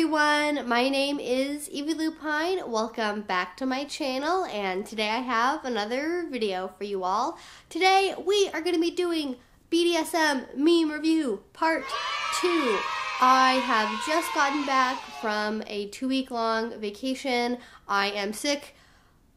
everyone, my name is Evie Lupine. Welcome back to my channel, and today I have another video for you all. Today we are going to be doing BDSM meme review part 2. I have just gotten back from a 2-week-long vacation. I am sick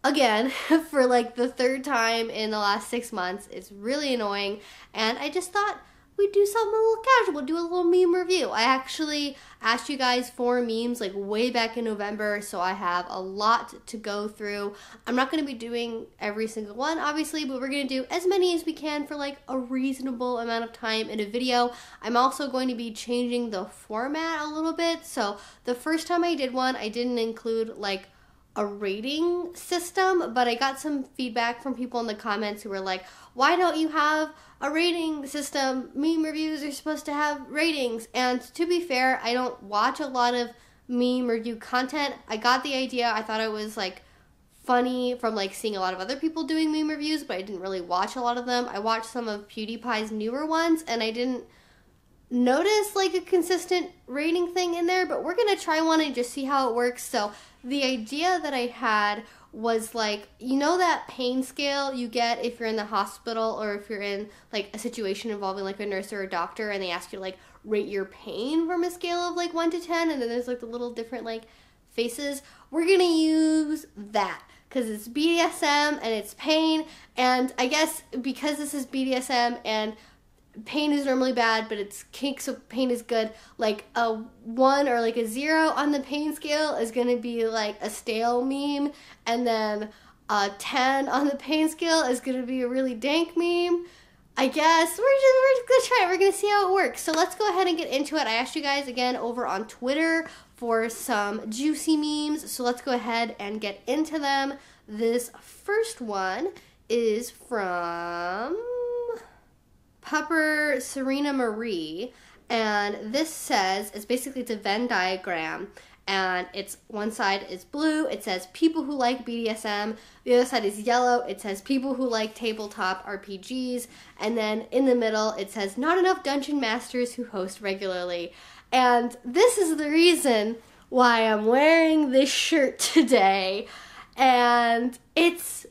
again for like the 3rd time in the last 6 months. It's really annoying, and I just thought we'd do something a little casual, do a little meme review. I actually asked you guys for memes like way back in November, so I have a lot to go through. I'm not going to be doing every single one, obviously, but we're going to do as many as we can for like a reasonable amount of time in a video. I'm also going to be changing the format a little bit. So the first time I did one, I didn't include like a rating system, but I got some feedback from people in the comments who were like, why don't you have a rating system? Meme reviews are supposed to have ratings. And to be fair, I don't watch a lot of meme review content. I got the idea. I thought it was like funny from like seeing a lot of other people doing meme reviews, but I didn't really watch a lot of them. I watched some of PewDiePie's newer ones, and I didn't notice like a consistent rating thing in there, but we're gonna try one and just see how it works. So the idea that I had was like, you know that pain scale you get if you're in the hospital or if you're in like a situation involving like a nurse or a doctor, and they ask you to like rate your pain from a scale of like 1 to 10, and then there's like the little different like faces. We're gonna use that because it's BDSM and it's pain, and I guess because this is BDSM and pain is normally bad, but it's kink, so pain is good. Like a 1 or like a 0 on the pain scale is gonna be like a stale meme, and then a 10 on the pain scale is gonna be a really dank meme. I guess we're just gonna try it. We're gonna see how it works. So let's go ahead and get into it. I asked you guys again over on Twitter for some juicy memes, so let's go ahead and get into them. This first one is from Pupper Serena Marie, and this says, it's a Venn diagram, and it's one side is blue, it says people who like BDSM, the other side is yellow, it says people who like tabletop RPGs, and then in the middle it says not enough dungeon masters who host regularly. And this is the reason why I'm wearing this shirt today, and it's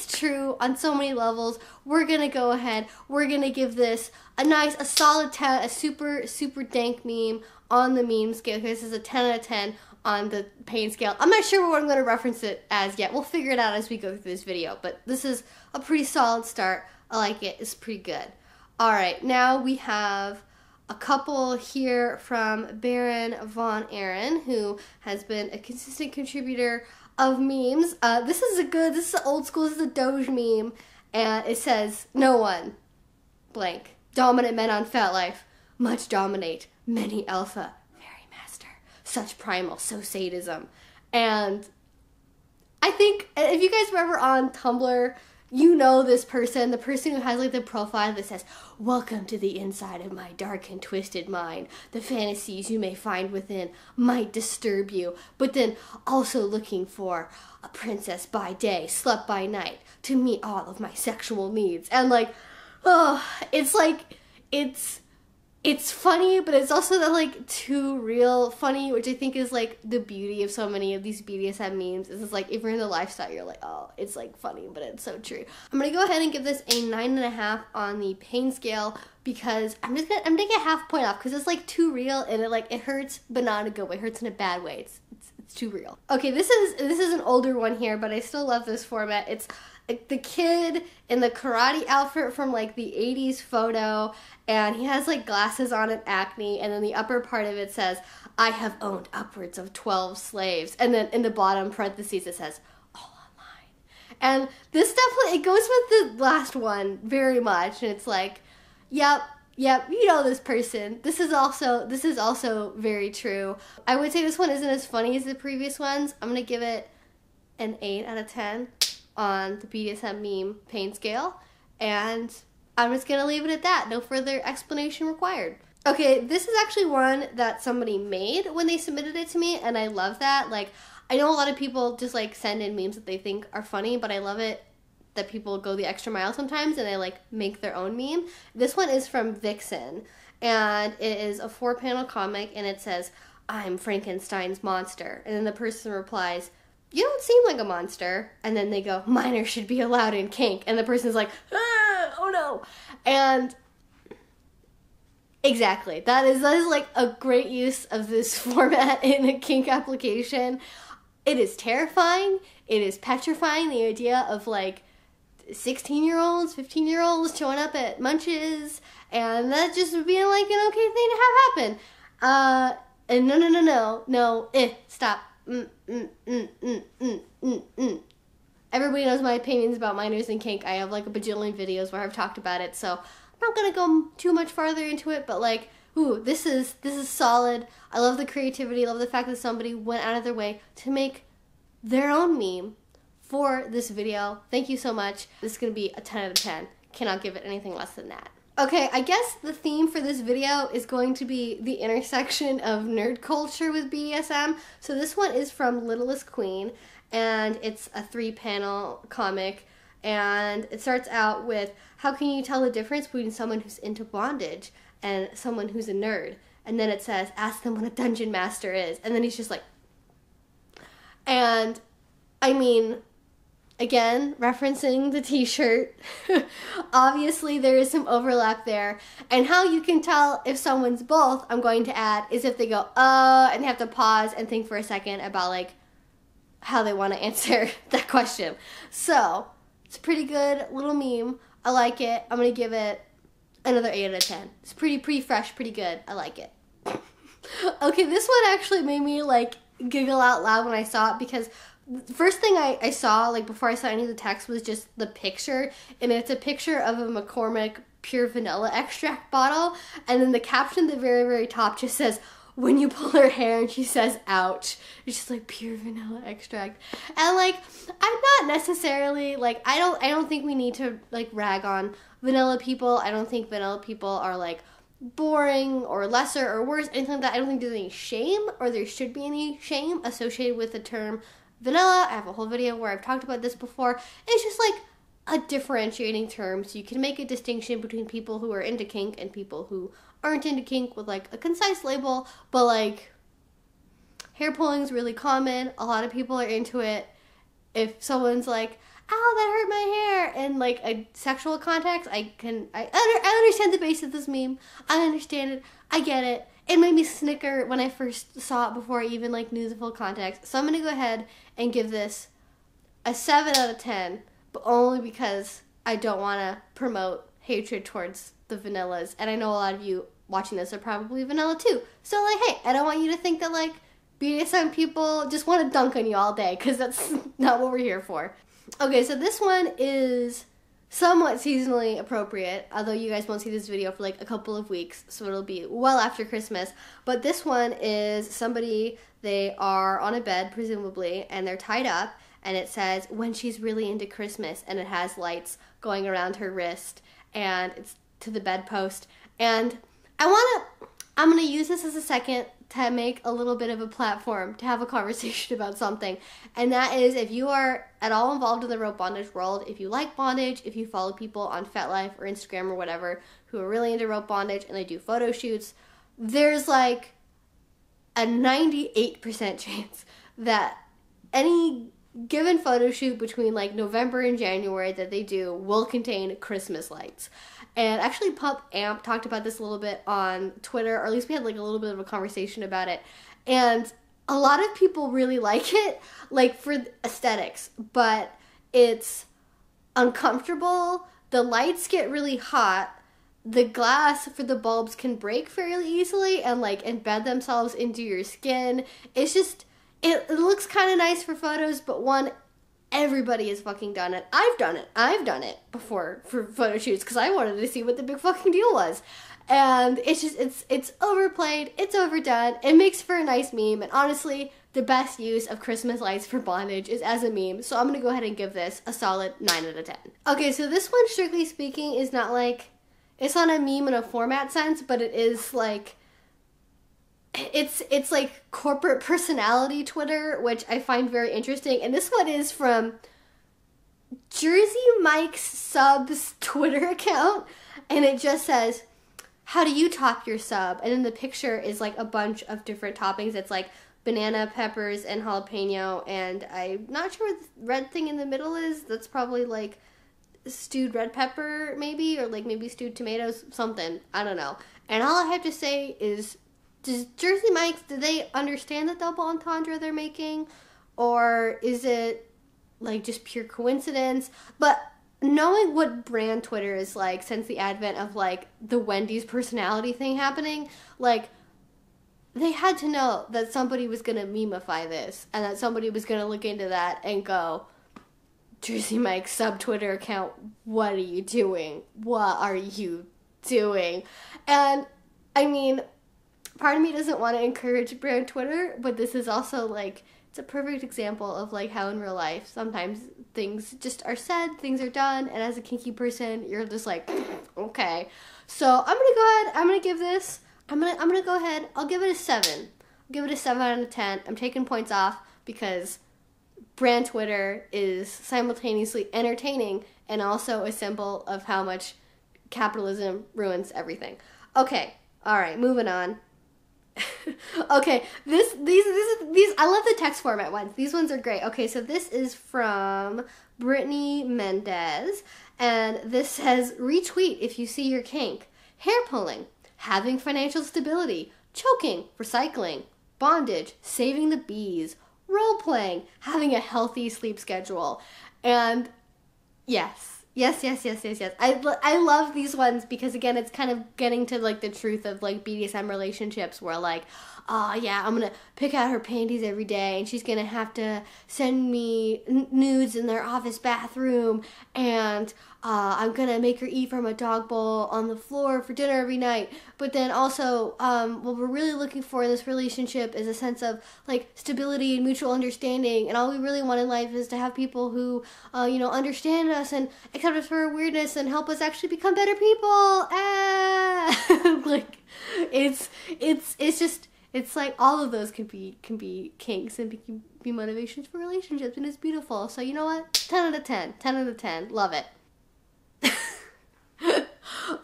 true on so many levels. We're gonna go ahead, we're gonna give this a solid 10, a super dank meme on the meme scale. This is a 10 out of 10 on the pain scale. I'm not sure what I'm gonna reference it as yet. We'll figure it out as we go through this video, but this is a pretty solid start. I like it, it's pretty good. Alright, now we have a couple here from Baron Von Aaron, who has been a consistent contributor of memes. This is old school, this is a Doge meme, and it says, no one, blank, dominant men on Fat Life, much dominate, many alpha, very master, such primal, so sadism. And I think, if you guys were ever on Tumblr, you know this person, the person who has like the profile that says, welcome to the inside of my dark and twisted mind. The fantasies you may find within might disturb you, but then also looking for a princess by day, slept by night, to meet all of my sexual needs. And like, oh, it's like, it's funny, but it's also that like too real funny, which I think is like the beauty of so many of these BDSM memes. Is like if you're in the lifestyle, you're like, oh, it's like funny, but it's so true. I'm gonna go ahead and give this a 9.5 on the pain scale because I'm taking a half point off because it's like too real, and it hurts, but not in a good way. It hurts in a bad way. It's too real. Okay, this is an older one here, but I still love this format. It's the kid in the karate outfit from like the 80s photo, and he has like glasses on and acne, and then the upper part of it says, I have owned upwards of 12 slaves, and then in the bottom parentheses it says, all online. And this definitely, it goes with the last one very much, and it's like, yep, you know this person. This is also very true. I would say this one isn't as funny as the previous ones. I'm gonna give it an 8 out of 10 on the BDSM meme pain scale, and I'm just gonna leave it at that. No further explanation required. Okay, this is actually one that somebody made when they submitted it to me, and I love that. Like, I know a lot of people just like send in memes that they think are funny, but I love it that people go the extra mile sometimes and they like make their own meme. This one is from Vixen, and it is a 4-panel comic, and it says, I'm Frankenstein's monster. And then the person replies, you don't seem like a monster. And then they go, minors should be allowed in kink. And the person's like, ah, oh no. And exactly. That is like a great use of this format in a kink application. It is terrifying. It is petrifying, the idea of like 16-year-olds, 15-year-olds showing up at Munches, and that just being like an okay thing to have happen. And no, stop. Everybody knows my opinions about minors and kink. I have like a bajillion videos where I've talked about it, so I'm not gonna go too much farther into it, but like, ooh, this is solid. I love the creativity. I love the fact that somebody went out of their way to make their own meme for this video. Thank you so much. This is gonna be a 10 out of 10. Cannot give it anything less than that. Okay, I guess the theme for this video is going to be the intersection of nerd culture with BDSM. So this one is from Littlest Queen, and it's a 3-panel comic, and it starts out with, how can you tell the difference between someone who's into bondage and someone who's a nerd? And then it says, ask them what a dungeon master is. And then he's just like, and I mean, again, referencing the t-shirt, obviously there is some overlap there. And how you can tell if someone's both, I'm going to add, is if they go, and they have to pause and think for a second about like how they want to answer that question. So, it's a pretty good little meme. I like it. I'm going to give it another 8 out of 10. It's pretty fresh, pretty good. I like it. Okay, this one actually made me like giggle out loud when I saw it, because the first thing I saw, like before I saw any of the text, was just the picture, and it's a picture of a McCormick pure vanilla extract bottle, and then the caption at the very, very top just says, when you pull her hair, and she says, ouch. It's just like pure vanilla extract. And like, I'm not necessarily, like, I don't think we need to like rag on vanilla people. I don't think vanilla people are like boring or lesser or worse, anything like that. I don't think there's any shame, or there should be any shame associated with the term vanilla. I have a whole video where I've talked about this before. It's just like a differentiating term, so you can make a distinction between people who are into kink and people who aren't into kink with like a concise label. But like, hair pulling is really common. A lot of people are into it. If someone's like, ow, that hurt my hair, in like a sexual context, I understand the base of this meme. I understand it. I get it. It made me snicker when I first saw it before I even like knew the full context. So I'm gonna go ahead and give this a 7 out of 10, but only because I don't want to promote hatred towards the vanillas. And I know a lot of you watching this are probably vanilla too. So like, hey, I don't want you to think that like BDSM people just want to dunk on you all day, because that's not what we're here for. Okay, so this one is somewhat seasonally appropriate, although you guys won't see this video for like a couple of weeks, so it'll be well after Christmas. But this one is somebody, they are on a bed, presumably, and they're tied up, and it says, when she's really into Christmas, and it has lights going around her wrist, and it's to the bedpost. And I'm gonna use this as a second to make a little bit of a platform to have a conversation about something. And that is, if you are at all involved in the rope bondage world, if you like bondage, if you follow people on FetLife or Instagram or whatever who are really into rope bondage and they do photo shoots, there's like a 98% chance that any given photo shoot between like November and January that they do will contain Christmas lights. And actually Pup Amp talked about this a little bit on Twitter, or at least we had like a little bit of a conversation about it. And a lot of people really like it, like for aesthetics, but it's uncomfortable. The lights get really hot. The glass for the bulbs can break fairly easily and like embed themselves into your skin. It's just, it looks kind of nice for photos, but one, everybody has fucking done it. I've done it before for photo shoots because I wanted to see what the big fucking deal was. And it's just, it's overplayed, it's overdone, it makes for a nice meme, and honestly, the best use of Christmas lights for bondage is as a meme, so I'm gonna go ahead and give this a solid 9 out of 10. Okay, so this one, strictly speaking, is not like, it's not a meme in a format sense, but it is like, it's like corporate personality Twitter, which I find very interesting. And this one is from Jersey Mike's subs Twitter account, and it just says, how do you top your sub? And in the picture is like a bunch of different toppings. It's like banana, peppers, and jalapeno, and I'm not sure what the red thing in the middle is. That's probably like stewed red pepper, maybe, or like maybe stewed tomatoes, something. I don't know. And all I have to say is, does Jersey Mike's, do they understand the double entendre they're making? Or is it like just pure coincidence? But knowing what brand Twitter is like since the advent of like the Wendy's personality thing happening, like they had to know that somebody was going to memeify this and that somebody was going to look into that and go, Jersey Mike's sub Twitter account, what are you doing? What are you doing? And I mean, part of me doesn't want to encourage brand Twitter, but this is also like, it's a perfect example of like how in real life sometimes things just are said, things are done, and as a kinky person, you're just like, okay. So I'm gonna go ahead. I'm gonna give this. I'm gonna go ahead. I'll give it a 7. I'll give it a 7 out of 10. I'm taking points off because brand Twitter is simultaneously entertaining and also a symbol of how much capitalism ruins everything. Okay. All right. Moving on. Okay, these I love the text format ones. These ones are great. Okay, so this is from Brittany Mendez, and this says, retweet if you see your kink. Hair pulling, having financial stability, choking, recycling, bondage, saving the bees, role playing, having a healthy sleep schedule. And yes. I love these ones because, again, it's kind of getting to, like, the truth of, like, BDSM relationships where, like, oh, yeah, I'm going to pick out her panties every day and she's going to have to send me nudes in their office bathroom and I'm going to make her eat from a dog bowl on the floor for dinner every night. But then also, what we're really looking for in this relationship is a sense of, like, stability and mutual understanding. And all we really want in life is to have people who, understand us and accept us for our weirdness and help us actually become better people. Like, it's just, it's like all of those can be kinks and can be motivations for relationships, and it's beautiful. So you know what? 10 out of 10. 10 out of 10. Love it.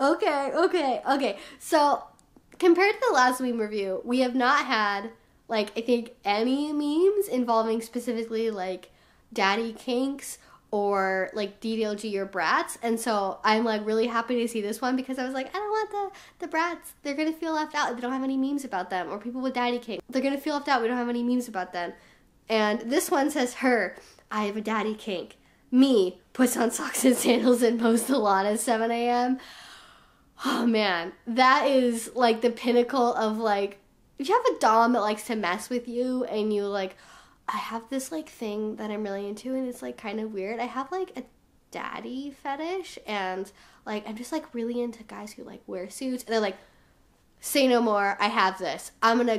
Okay. So, compared to the last meme review, we have not had, like, I think any memes involving specifically, like, daddy kinks or, like, DDLG or brats. And so I'm, like, really happy to see this one because I was like, I don't want the brats. They're going to feel left out if they don't have any memes about them. Or people with daddy kinks. They're going to feel left out. We don't have any memes about them. And this one says, her, I have a daddy kink. Me, puts on socks and sandals and mows the lawn at 7 a.m. Oh, man. That is, like, the pinnacle of, like, if you have a dom that likes to mess with you and you, like, I have this, like, thing that I'm really into and it's, like, kind of weird. I have, like, a daddy fetish and, like, I'm just, like, really into guys who, like, wear suits. And they're like, say no more. I have this. I'm gonna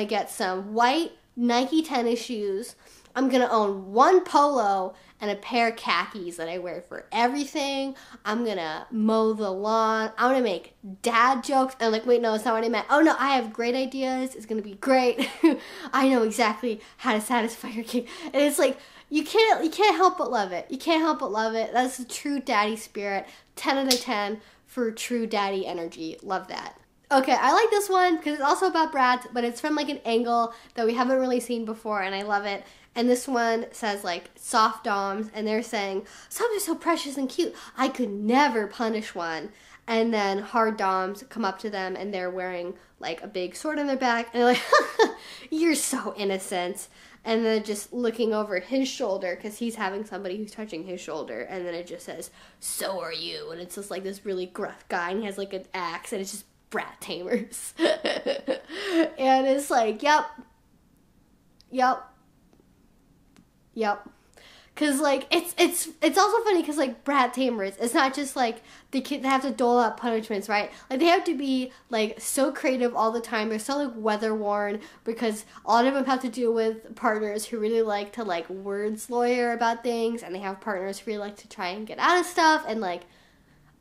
get some white Nike tennis shoes. I'm going to own one polo and a pair of khakis that I wear for everything. I'm going to mow the lawn. I'm going to make dad jokes. And I'm like, wait, no, it's not what I meant. Oh, no, I have great ideas. It's going to be great. I know exactly how to satisfy your kid. And it's like, you can't help but love it. You can't help but love it. That's the true daddy spirit. 10 out of 10 for true daddy energy. Love that. Okay, I like this one because it's also about brats, but it's from, like, an angle that we haven't really seen before, and I love it. And this one says, like, soft doms, and they're saying, some are so precious and cute, I could never punish one. And then hard doms come up to them, and they're wearing, like, a big sword on their back, and they're like, you're so innocent. And then just looking over his shoulder, because he's having somebody who's touching his shoulder, and then it just says, so are you. And it's just, like, this really gruff guy, and he has, like, an axe, and it's just brat tamers. And it's like, yep. Cause, like, it's also funny because, like, brat tamers, it's not just, like, they have to dole out punishments, right? Like, they have to be, like, so creative all the time. They're so, like, weather-worn because a lot of them have to deal with partners who really like to, like, words lawyer about things, and they have partners who really like to try and get out of stuff, and, like,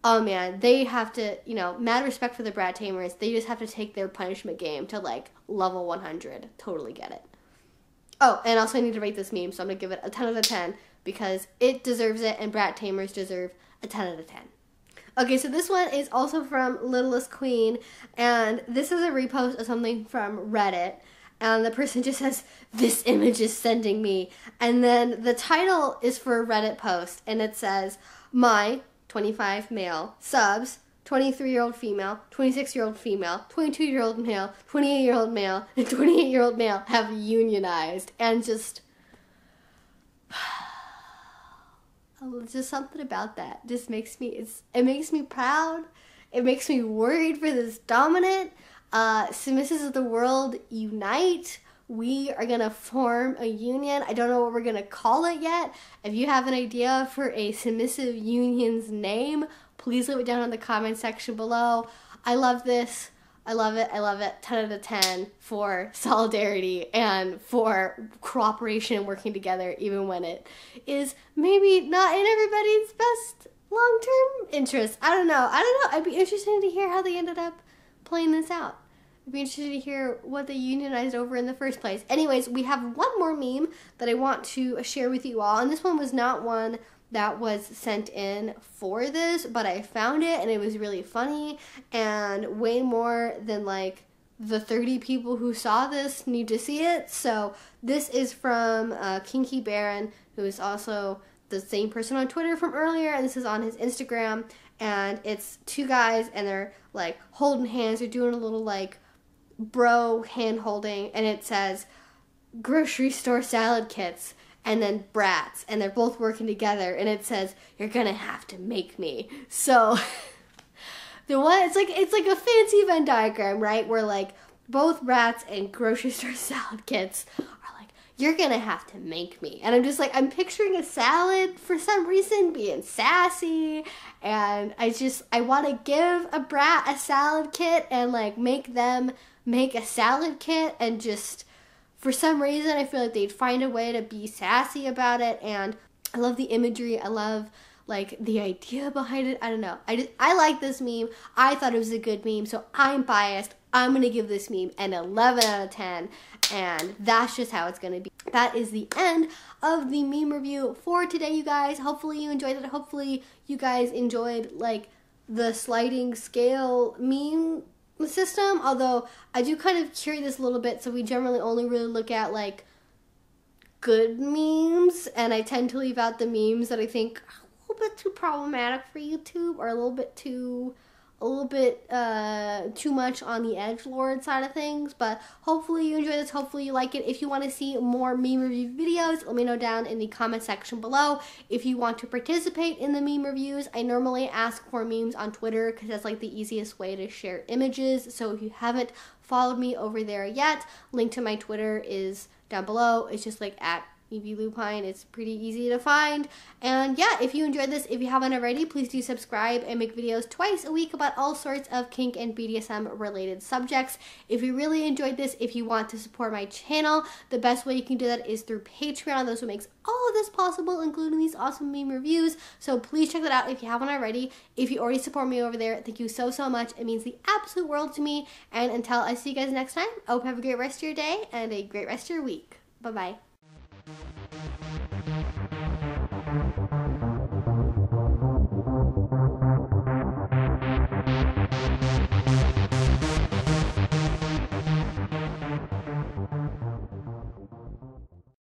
oh, man, they have to, mad respect for the brat tamers. They just have to take their punishment game to, like, level 100. Totally get it. Oh, and also I need to rate this meme, so I'm going to give it a 10 out of 10 because it deserves it and brat tamers deserve a 10 out of 10. Okay, so this one is also from Littlest Queen, and this is a repost of something from Reddit, and the person just says, "This image is sending me," and then the title is for a Reddit post, and it says, "My 25 male subs, 23-year-old female, 26-year-old female, 22-year-old male, 28-year-old male, and 28-year-old male have unionized," and just just something about that just makes me, it makes me proud. It makes me worried for this dominant. Submissives of the world, unite. We are gonna form a union. I don't know what we're gonna call it yet. If you have an idea for a submissive union's name, please leave it down in the comment section below. I love this. I love it. I love it. 10 out of 10 for solidarity and for cooperation and working together, even when it is maybe not in everybody's best long-term interest. I don't know. I'd be interested to hear how they ended up playing this out. I'd be interested to hear what they unionized over in the first place. Anyways, we have one more meme that I want to share with you all, and this one was not one that was sent in for this, but I found it and it was really funny, and way more than like the 30 people who saw this need to see it. So this is from Kinky Baron, who is also the same person on Twitter from earlier, and this is on his Instagram, and it's two guys and they're like holding hands. They're doing a little like bro hand holding, and it says grocery store salad kits and then brats, and they're both working together, and it says, "You're gonna have to make me." So the one, it's like a fancy Venn diagram, right? Where like both brats and grocery store salad kits are like, "You're gonna have to make me." And I'm just like, I'm picturing a salad for some reason being sassy, and I want to give a brat a salad kit and like make them make a salad kit, and just for some reason, I feel like they'd find a way to be sassy about it, and I love the imagery. I love, like, the idea behind it. I don't know. I like this meme. I thought it was a good meme, so I'm biased. I'm going to give this meme an 11 out of 10, and that's just how it's going to be. That is the end of the meme review for today, you guys. Hopefully you enjoyed it. Hopefully you guys enjoyed, like, the sliding scale meme system, although I do kind of curate this a little bit, so we generally only really look at like good memes, and I tend to leave out the memes that I think are a little bit too problematic for YouTube, or a little bit too much on the edgelord side of things. But hopefully you enjoy this. Hopefully you like it. If you want to see more meme review videos, let me know down in the comment section below. If you want to participate in the meme reviews, I normally ask for memes on Twitter because that's like the easiest way to share images. So if you haven't followed me over there yet, link to my Twitter is down below. It's just like at Evie Lupine. It's pretty easy to find. And yeah, if you enjoyed this, if you haven't already, please do subscribe and make videos twice a week about all sorts of kink and BDSM related subjects. If you really enjoyed this, if you want to support my channel, the best way you can do that is through Patreon. That's what makes all of this possible, including these awesome meme reviews. So please check that out if you haven't already. If you already support me over there, thank you so much. It means the absolute world to me. And until I see you guys next time, I hope you have a great rest of your day and a great rest of your week. Bye-bye.